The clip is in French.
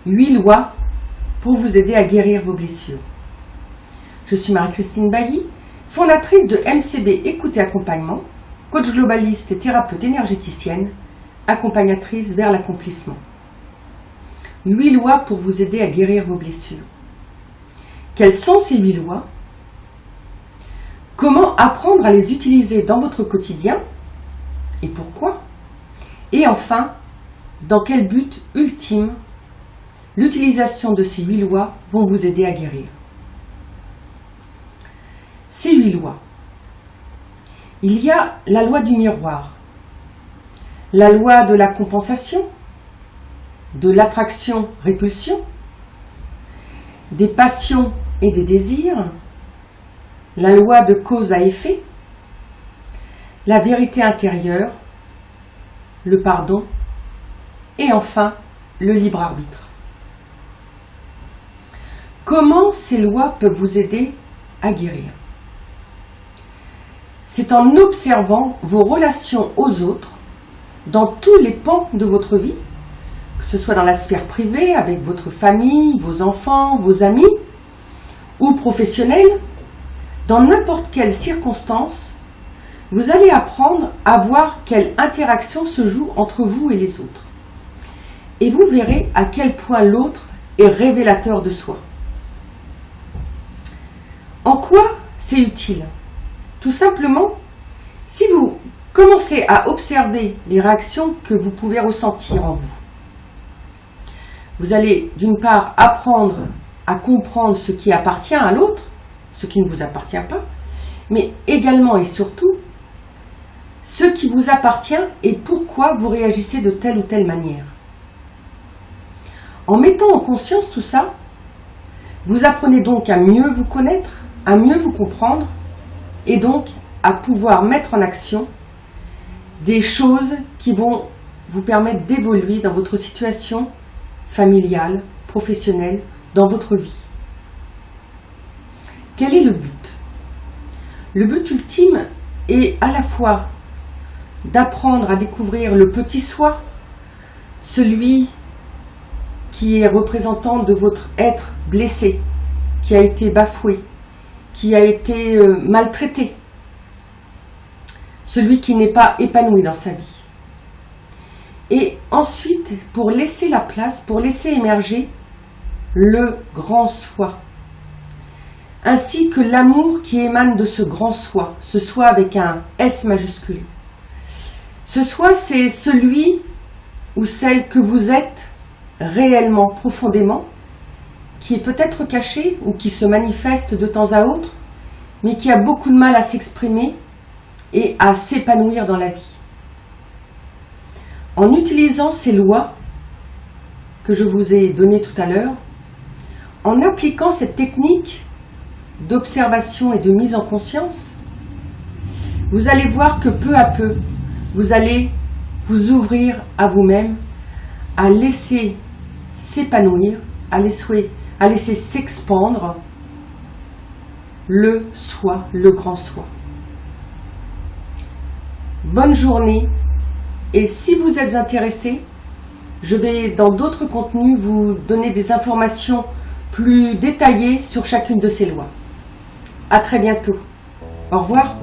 8 lois pour vous aider à guérir vos blessures. Je suis Marie-Christine Bailly, fondatrice de MCB Écoute et Accompagnement, coach globaliste et thérapeute énergéticienne, accompagnatrice vers l'accomplissement. 8 lois pour vous aider à guérir vos blessures. Quelles sont ces 8 lois? Comment apprendre à les utiliser dans votre quotidien et pourquoi? Et enfin, dans quel but ultime l'utilisation de ces 8 lois vont vous aider à guérir? Ces 8 lois. Il y a la loi du miroir, la loi de la compensation, de l'attraction-répulsion, des passions et des désirs, la loi de cause à effet, la vérité intérieure, le pardon et enfin le libre arbitre. Comment ces lois peuvent vous aider à guérir? C'est en observant vos relations aux autres dans tous les pans de votre vie, que ce soit dans la sphère privée, avec votre famille, vos enfants, vos amis, ou professionnelle, dans n'importe quelle circonstance, vous allez apprendre à voir quelle interaction se joue entre vous et les autres. Et vous verrez à quel point l'autre est révélateur de soi. En quoi c'est utile? Tout simplement, si vous commencez à observer les réactions que vous pouvez ressentir en vous, vous allez d'une part apprendre à comprendre ce qui appartient à l'autre, ce qui ne vous appartient pas, mais également et surtout ce qui vous appartient et pourquoi vous réagissez de telle ou telle manière. En mettant en conscience tout ça, vous apprenez donc à mieux vous connaître, à mieux vous comprendre et donc à pouvoir mettre en action des choses qui vont vous permettre d'évoluer dans votre situation familiale, professionnelle, dans votre vie. Quel est le but? Le but ultime est à la fois d'apprendre à découvrir le petit soi, celui qui est représentant de votre être blessé, qui a été bafoué, qui a été maltraité, celui qui n'est pas épanoui dans sa vie. Et ensuite, pour laisser la place, pour laisser émerger le grand soi, ainsi que l'amour qui émane de ce grand soi, ce soi avec un S majuscule. Ce soi, c'est celui ou celle que vous êtes réellement, profondément, qui est peut-être caché ou qui se manifeste de temps à autre, mais qui a beaucoup de mal à s'exprimer et à s'épanouir dans la vie. En utilisant ces lois que je vous ai données tout à l'heure, en appliquant cette technique d'observation et de mise en conscience, vous allez voir que peu à peu, vous allez vous ouvrir à vous-même, à laisser s'épanouir, à laisser s'expandre le soi, le grand soi. Bonne journée, et si vous êtes intéressé, je vais dans d'autres contenus vous donner des informations plus détaillées sur chacune de ces lois. À très bientôt. Au revoir.